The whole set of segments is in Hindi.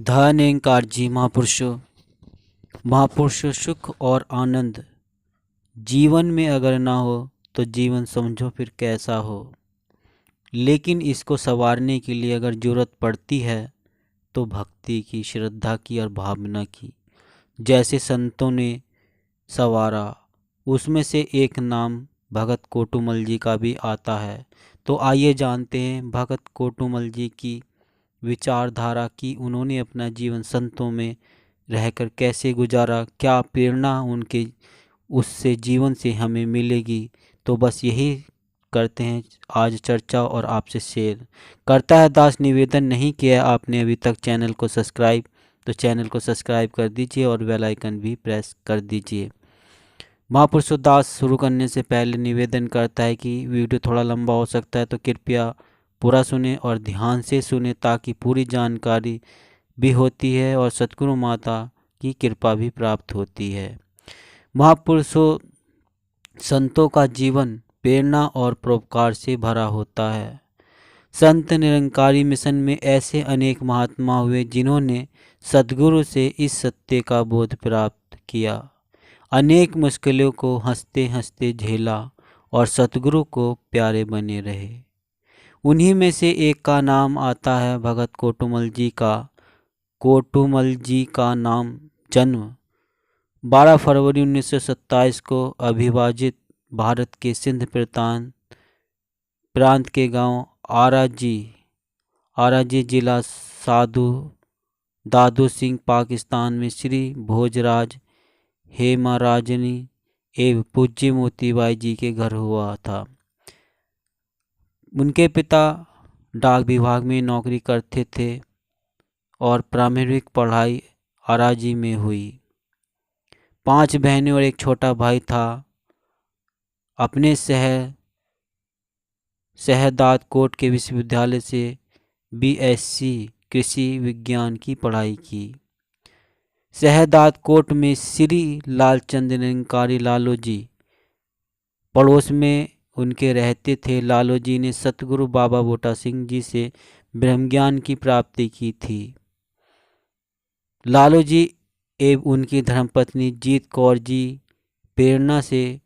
धन्यंकार जी महापुरुषों सुख और आनंद जीवन में अगर ना हो तो जीवन समझो फिर कैसा हो। लेकिन इसको संवारने के लिए अगर जरूरत पड़ती है तो भक्ति की, श्रद्धा की और भावना की। जैसे संतों ने संवारा, उसमें से एक नाम भगत कोटुमल जी का भी आता है। तो आइए जानते हैं भगत कोटुमल जी की विचारधारा की, उन्होंने अपना जीवन संतों में रहकर कैसे गुजारा, क्या प्रेरणा उनके उससे जीवन से हमें मिलेगी। तो बस यही करते हैं आज चर्चा और आपसे शेयर करता है दास। निवेदन नहीं किया आपने अभी तक चैनल को सब्सक्राइब, तो चैनल को सब्सक्राइब कर दीजिए और बेल आइकन भी प्रेस कर दीजिए। महापुरुषों दास शुरू करने से पहले निवेदन करता है कि वीडियो थोड़ा लंबा हो सकता है, तो कृपया पूरा सुने और ध्यान से सुने ताकि पूरी जानकारी भी होती है और सतगुरु माता की कृपा भी प्राप्त होती है। महापुरुषों संतों का जीवन प्रेरणा और परोपकार से भरा होता है। संत निरंकारी मिशन में ऐसे अनेक महात्मा हुए जिन्होंने सद्गुरु से इस सत्य का बोध प्राप्त किया, अनेक मुश्किलों को हंसते हंसते झेला और सतगुरु को प्यारे बने रहे। उन्हीं में से एक का नाम आता है भगत कोटुमल जी का। कोटुमल जी का नाम जन्म 12 फरवरी 1927 को अविभाजित भारत के सिंध प्रांत के गांव आराजी जिला दादू सिंह पाकिस्तान में श्री भोजराज हेमाराजनी एवं पूज्य मोतीबाई जी के घर हुआ था। उनके पिता डाक विभाग में नौकरी करते थे और प्रारंभिक पढ़ाई आराजी में हुई। 5 बहनें और एक छोटा भाई था। अपने शहदाद कोट के विश्वविद्यालय से BSc कृषि विज्ञान की पढ़ाई की। शहदाद कोट में श्री लालचंद निरंकारी लालो जी पड़ोस में उनके रहते थे। लालो जी ने सतगुरु बाबा बोटा सिंह जी से ब्रह्मज्ञान की प्राप्ति की थी। लालो जी एवं उनकी धर्मपत्नी जीत कौर जी प्रेरणा से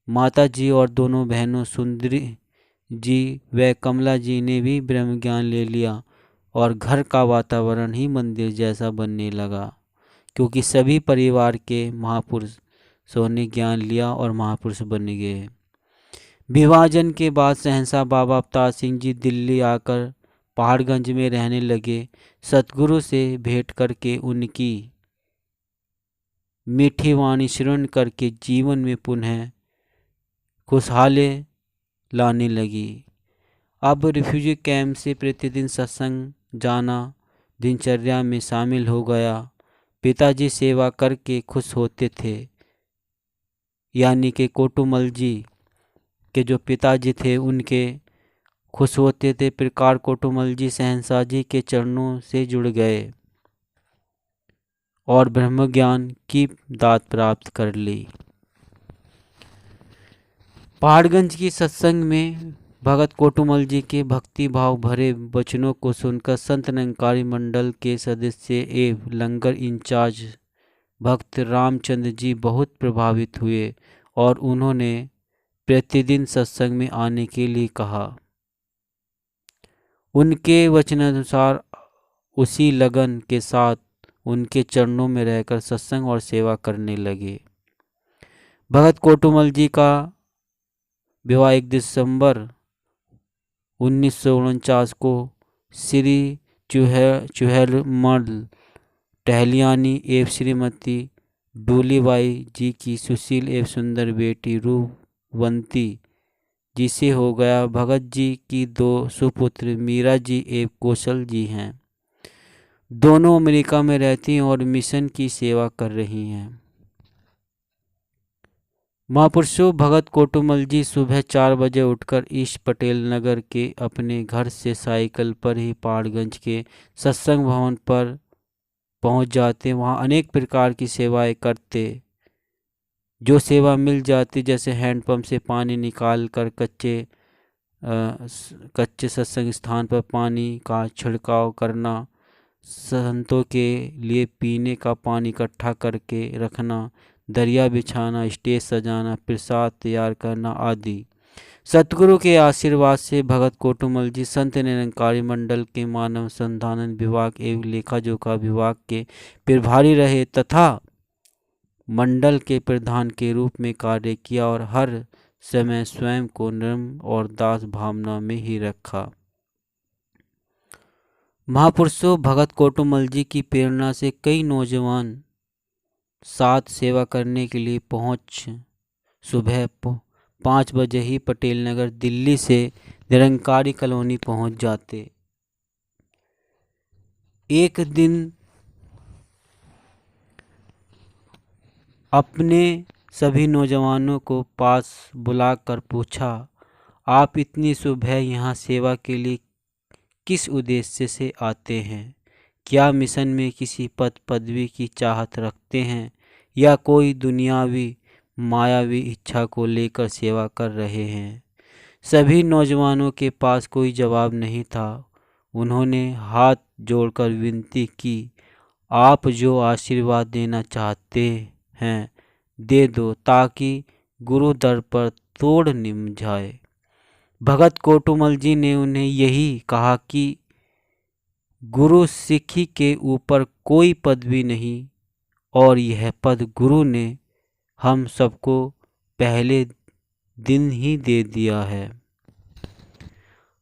माता जी और दोनों बहनों सुंदरी जी व कमला जी ने भी ब्रह्मज्ञान ले लिया और घर का वातावरण ही मंदिर जैसा बनने लगा, क्योंकि सभी परिवार के महापुरुषों ने ज्ञान लिया और महापुरुष बन गए। विभाजन के बाद शहंशाह बाबा अवतार सिंह जी दिल्ली आकर पहाड़गंज में रहने लगे। सतगुरु से भेंट करके उनकी मीठी वाणी श्रवण करके जीवन में पुनः खुशहाली लाने लगी। अब रिफ्यूजी कैंप से प्रतिदिन सत्संग जाना दिनचर्या में शामिल हो गया। पिताजी सेवा करके खुश होते थे, यानी कि कोटुमल जी के जो पिताजी थे उनके खुश होते थे। प्रकार कोटुमल जी शहंशाह जी के चरणों से जुड़ गए और ब्रह्म ज्ञान की दात प्राप्त कर ली। पहाड़गंज की सत्संग में भगत कोटुमल जी के भक्ति भाव भरे वचनों को सुनकर संत निरंकारी मंडल के सदस्य एवं लंगर इंचार्ज भक्त रामचंद्र जी बहुत प्रभावित हुए और उन्होंने प्रतिदिन सत्संग में आने के लिए कहा। उनके वचनानुसार उसी लगन के साथ उनके चरणों में रहकर सत्संग और सेवा करने लगे। भगत कोटुमल जी का विवाह 1 दिसंबर 1949 को श्री चुहलमल टहलियानी एवं श्रीमती डोलीबाई जी की सुशील एवं सुंदर बेटी रूपवंती जी से हो गया। भगत जी की 2 सुपुत्र मीरा जी एवं कौशल जी हैं। दोनों अमेरिका में रहती हैं और मिशन की सेवा कर रही हैं। महापुरुषों भगत कोटुमल जी सुबह 4 बजे उठकर ईस्ट पटेल नगर के अपने घर से साइकिल पर ही पहाड़गंज के सत्संग भवन पर पहुंच जाते। वहां अनेक प्रकार की सेवाएं करते। जो सेवा मिल जाती, जैसे हैंडपंप से पानी निकाल कर कच्चे सत्संग स्थान पर पानी का छिड़काव करना, संतों के लिए पीने का पानी इकट्ठा करके रखना, दरिया बिछाना, स्टेज सजाना, प्रसाद तैयार करना आदि। सतगुरु के आशीर्वाद से भगत कोटुमल जी संत निरंकारी मंडल के मानव संधान विभाग एवं लेखा जोखा विभाग के प्रभारी रहे तथा मंडल के प्रधान के रूप में कार्य किया और हर समय स्वयं को नम्र और दास भावना में ही रखा। महापुरुषों भगत कोटुमल जी की प्रेरणा से कई नौजवान साथ सेवा करने के लिए सुबह 5 बजे ही पटेल नगर दिल्ली से निरंकारी कॉलोनी पहुंच जाते। एक दिन अपने सभी नौजवानों को पास बुलाकर पूछा, आप इतनी सुबह यहाँ सेवा के लिए किस उद्देश्य से आते हैं? क्या मिशन में किसी पद पदवी की चाहत रखते हैं या कोई दुनियावी मायावी इच्छा को लेकर सेवा कर रहे हैं? सभी नौजवानों के पास कोई जवाब नहीं था। उन्होंने हाथ जोड़कर विनती की, आप जो आशीर्वाद देना चाहते हैं दे दो ताकि गुरु दर पर तोड़ निम जाए। भगत कोटुमल जी ने उन्हें यही कहा कि गुरु सिक्खी के ऊपर कोई पदवी नहीं और यह पद गुरु ने हम सबको पहले दिन ही दे दिया है।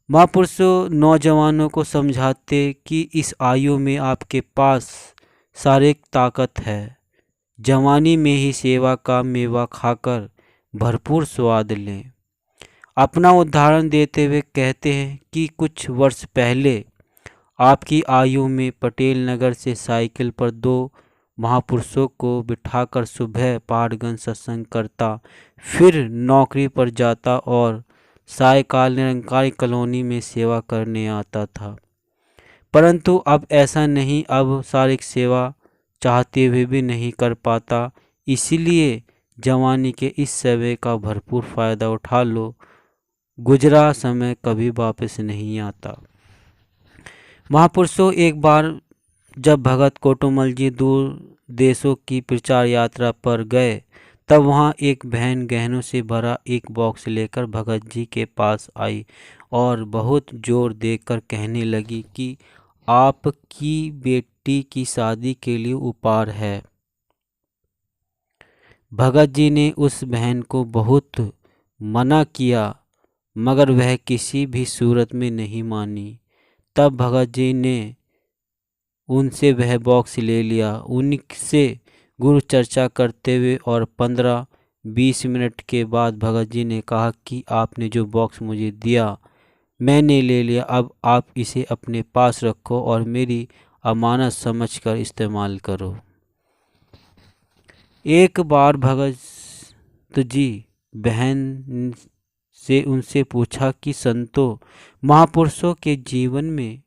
महापुरुषों नौजवानों को समझाते कि इस आयु में आपके पास शारीरिक ताकत है, जवानी में ही सेवा का मेवा खाकर भरपूर स्वाद लें। अपना उदाहरण देते हुए कहते हैं कि कुछ वर्ष पहले आपकी आयु में पटेल नगर से साइकिल पर 2 महापुरुषों को बिठाकर सुबह पहाड़गंज सत्संग करता, फिर नौकरी पर जाता और सायकाल निरंकारी कॉलोनी में सेवा करने आता था। परंतु अब ऐसा नहीं, अब शारीरिक सेवा चाहते हुए भी नहीं कर पाता। इसलिए जवानी के इस समय का भरपूर फायदा उठा लो, गुजरा समय कभी वापस नहीं आता। महापुरुषों एक बार जब भगत कोटुमल जी दूर देशों की प्रचार यात्रा पर गए तब वहाँ एक बहन गहनों से भरा एक बॉक्स लेकर भगत जी के पास आई और बहुत जोर देकर कहने लगी कि आपकी बेटी की शादी के लिए उपहार है। भगत जी ने उस बहन को बहुत मना किया मगर वह किसी भी सूरत में नहीं मानी। तब भगत जी ने उनसे वह बॉक्स ले लिया। उनसे गुरु चर्चा करते हुए और 15-20 मिनट के बाद भगत जी ने कहा कि आपने जो बॉक्स मुझे दिया मैंने ले लिया, अब आप इसे अपने पास रखो और मेरी अमानत समझकर इस्तेमाल करो। एक बार भगत जी बहन से उनसे पूछा कि संतों महापुरुषों के जीवन में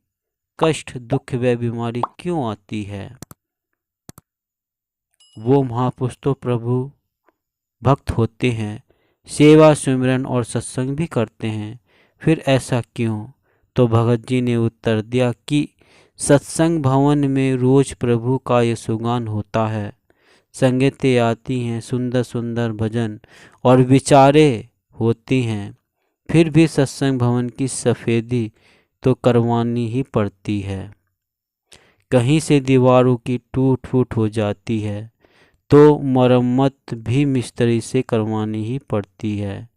कष्ट दुख व बीमारी क्यों आती है? वो महापुरुष तो प्रभु भक्त होते हैं, सेवा सुमिरन और सत्संग भी करते हैं, फिर ऐसा क्यों? तो भगत जी ने उत्तर दिया कि सत्संग भवन में रोज प्रभु का यशोगान होता है, संगीतें आती हैं, सुंदर सुंदर भजन और विचारें होती हैं, फिर भी सत्संग भवन की सफ़ेदी तो करवानी ही पड़ती है। कहीं से दीवारों की टूट फूट हो जाती है तो मरम्मत भी मिस्त्री से करवानी ही पड़ती है।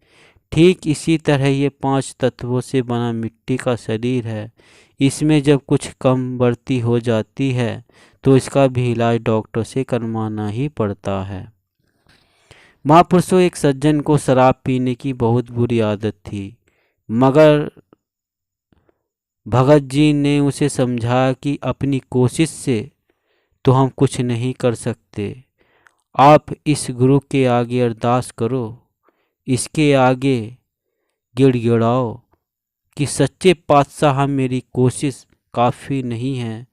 ठीक इसी तरह ये 5 तत्वों से बना मिट्टी का शरीर है। इसमें जब कुछ कम बढ़ती हो जाती है तो इसका भी इलाज डॉक्टर से करवाना ही पड़ता है। महापुरुषों एक सज्जन को शराब पीने की बहुत बुरी आदत थी, मगर भगत जी ने उसे समझाया कि अपनी कोशिश से तो हम कुछ नहीं कर सकते, आप इस गुरु के आगे अरदास करो, इसके आगे गिड़गिड़ाओ कि सच्चे पातशाह मेरी कोशिश काफ़ी नहीं है,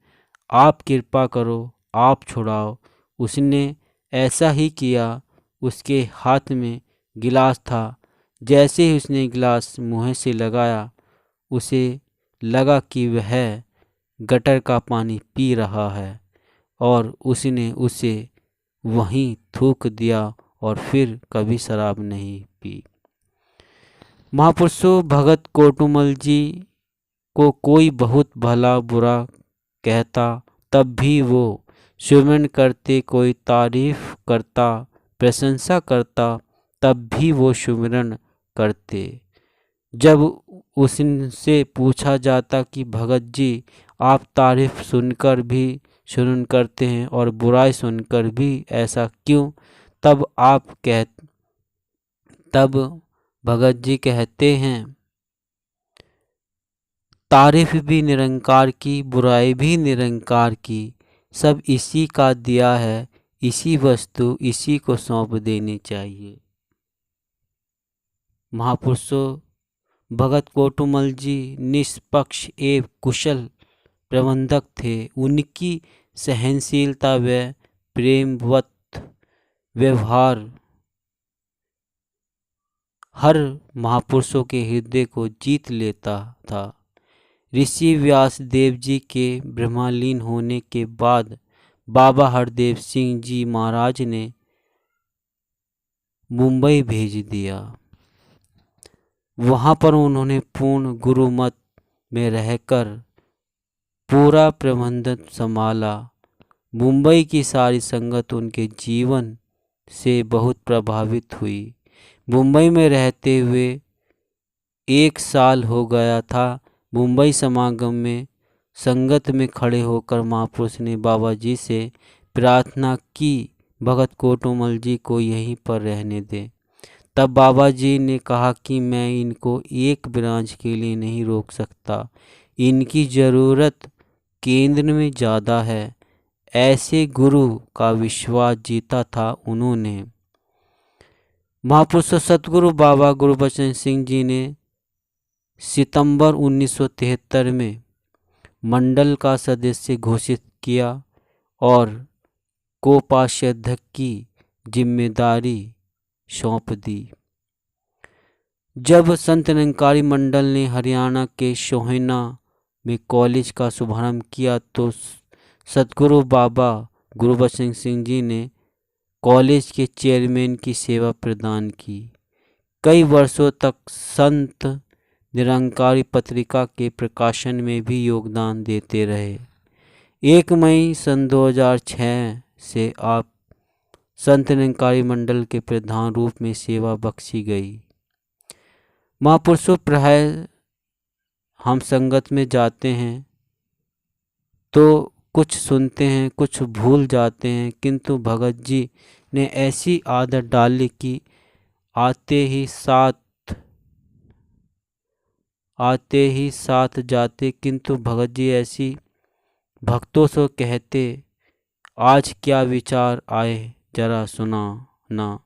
आप कृपा करो, आप छुड़ाओ। उसने ऐसा ही किया। उसके हाथ में गिलास था। जैसे ही उसने गिलास मुँह से लगाया उसे लगा कि वह गटर का पानी पी रहा है और उसने उसे वहीं थूक दिया और फिर कभी शराब नहीं पी। महापुरुषों भगत कोटुमल जी को कोई बहुत भला बुरा कहता तब भी वो सुमरण करते, कोई तारीफ करता प्रशंसा करता तब भी वो सुमरण करते। जब उनसे पूछा जाता कि भगत जी आप तारीफ सुनकर भी सुमरण करते हैं और बुराई सुनकर भी ऐसा क्यों, तब भगत जी कहते हैं तारीफ भी निरंकार की, बुराई भी निरंकार की, सब इसी का दिया है, इसी वस्तु इसी को सौंप देनी चाहिए। महापुरुषों भगत कोटुमल जी निष्पक्ष एवं कुशल प्रबंधक थे। उनकी सहनशीलता व प्रेमवत व्यवहार हर महापुरुषों के हृदय को जीत लेता था। ऋषि व्यास देव जी के ब्रह्मलीन होने के बाद बाबा हरदेव सिंह जी महाराज ने मुंबई भेज दिया। वहाँ पर उन्होंने पूर्ण गुरुमत में रहकर पूरा प्रबंधन संभाला। मुंबई की सारी संगत उनके जीवन से बहुत प्रभावित हुई। मुंबई में रहते हुए 1 साल हो गया था। मुंबई समागम में संगत में खड़े होकर महापुरुष ने बाबा जी से प्रार्थना की भगत कोटुमल जी को यहीं पर रहने दें। तब बाबा जी ने कहा कि मैं इनको एक ब्रांच के लिए नहीं रोक सकता, इनकी ज़रूरत केंद्र में ज़्यादा है। ऐसे गुरु का विश्वास जीता था उन्होंने। महापुरुष सतगुरु बाबा गुरबचन सिंह जी ने सितंबर 1973 में मंडल का सदस्य घोषित किया और कोषाध्यक्ष की जिम्मेदारी सौंप दी। जब संत निरंकारी मंडल ने हरियाणा के सोहना में कॉलेज का शुभारंभ किया तो सतगुरु बाबा गुरबचन सिंह जी ने कॉलेज के चेयरमैन की सेवा प्रदान की। कई वर्षों तक संत निरंकारी पत्रिका के प्रकाशन में भी योगदान देते रहे। 1 मई सन 2006 से आप संत निरंकारी मंडल के प्रधान रूप में सेवा बख्शी गई। महापुरुषों प्राय हम संगत में जाते हैं तो कुछ सुनते हैं, कुछ भूल जाते हैं, किंतु भगत जी ने ऐसी आदत डाली कि आते ही साथ जाते। किंतु भगत जी ऐसी भक्तों से कहते आज क्या विचार आए जरा सुना ना।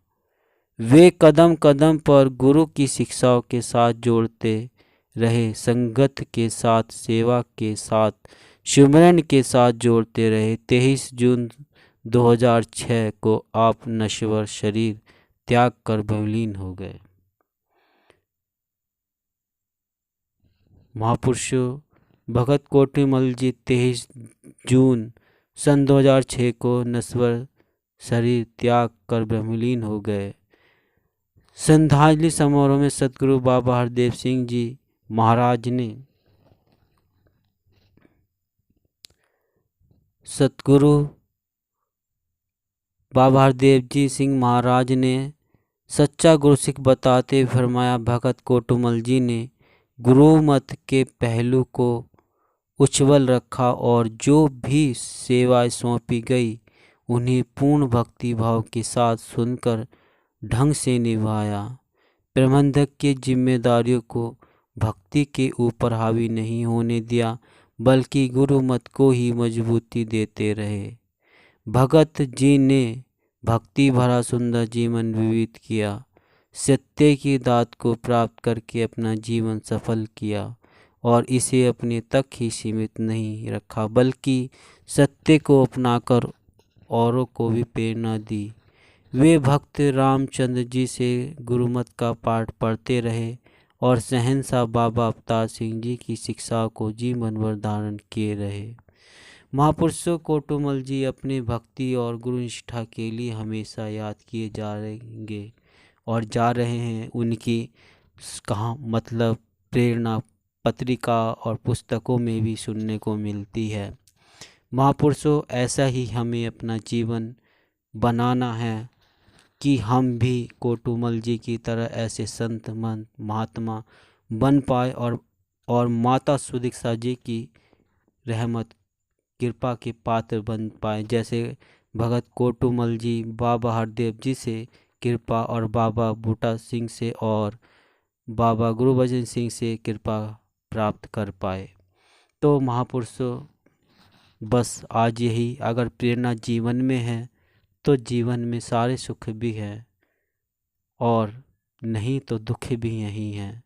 वे कदम कदम पर गुरु की शिक्षाओं के साथ जोड़ते रहे, संगत के साथ, सेवा के साथ, सुमरन के साथ जोड़ते रहे। 23 जून 2006 को आप नश्वर शरीर त्याग कर विलीन हो गए। महापुरुषों भगत कोटुमल जी 23 जून सन 2006 को नश्वर शरीर त्याग कर ब्रह्मलीन हो गए। श्रद्धांजलि समारोह में सतगुरु बाबा हरदेव सिंह जी महाराज ने सतगुरु बाबा हरदेव जी सिंह महाराज ने सच्चा गुरुसिख बताते फरमाया, भगत कोटुमल जी ने गुरुमत के पहलू को उज्ज्वल रखा और जो भी सेवाएं सौंपी गई उन्हें पूर्ण भक्ति भाव के साथ सुनकर ढंग से निभाया। प्रबंधक की जिम्मेदारियों को भक्ति के ऊपर हावी नहीं होने दिया, बल्कि गुरुमत को ही मजबूती देते रहे। भगत जी ने भक्ति भरा सुंदर जीवन व्यतीत किया, सत्य की दात को प्राप्त करके अपना जीवन सफल किया और इसे अपने तक ही सीमित नहीं रखा, बल्कि सत्य को अपनाकर औरों को भी प्रेरणा दी। वे भक्त रामचंद्र जी से गुरुमत का पाठ पढ़ते रहे और शहंशाह बाबा अवतार सिंह जी की शिक्षाओं को जीवन भर धारण किए रहे। महापुरुषों कोटुमल जी अपनी भक्ति और गुरु निष्ठा के लिए हमेशा याद किए जाएंगे और जा रहे हैं। उनकी कहा मतलब प्रेरणा पत्रिका और पुस्तकों में भी सुनने को मिलती है। महापुरुषों, ऐसा ही हमें अपना जीवन बनाना है कि हम भी कोटुमल जी की तरह ऐसे संत महात्मा बन पाए और माता सुदीक्षा जी की रहमत कृपा के पात्र बन पाए। जैसे भगत कोटुमल जी बाबा हरदेव जी से कृपा और बाबा बूटा सिंह से और बाबा गुरुबचन सिंह से कृपा प्राप्त कर पाए। तो महापुरुषों, बस आज यही, अगर प्रेरणा जीवन में है तो जीवन में सारे सुख भी हैं और नहीं तो दुख भी यही हैं।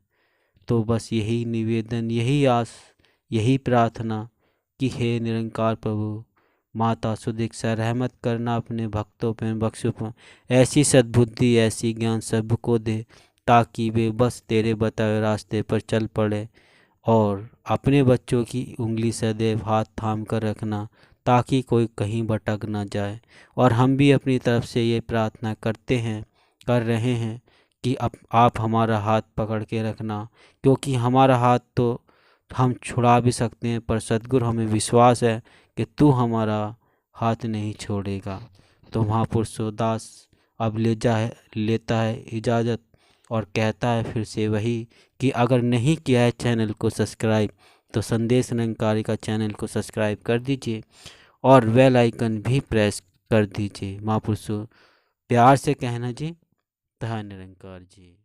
तो बस यही निवेदन, यही आस, यही प्रार्थना कि हे निरंकार प्रभु माता सुदीक्षा रहमत करना अपने भक्तों पर, बख्शों पर ऐसी सद्बुद्धि, ऐसी ज्ञान सबको दे ताकि वे बस तेरे बताए रास्ते पर चल पड़े। और अपने बच्चों की उंगली सदैव हाथ थाम कर रखना ताकि कोई कहीं भटक ना जाए। और हम भी अपनी तरफ से ये प्रार्थना कर रहे हैं कि आप हमारा हाथ पकड़ के रखना, क्योंकि हमारा हाथ तो हम छुड़ा भी सकते हैं, पर सद्गुरु हमें विश्वास है कि तू हमारा हाथ नहीं छोड़ेगा। तो महापुरुषों दास अब लेता है इजाज़त और कहता है फिर से वही कि अगर नहीं किया है चैनल को सब्सक्राइब तो संदेश निरंकारी का चैनल को सब्सक्राइब कर दीजिए और बेल आइकन भी प्रेस कर दीजिए। महापुरुषों प्यार से कहना जी, धन्य निरंकार जी।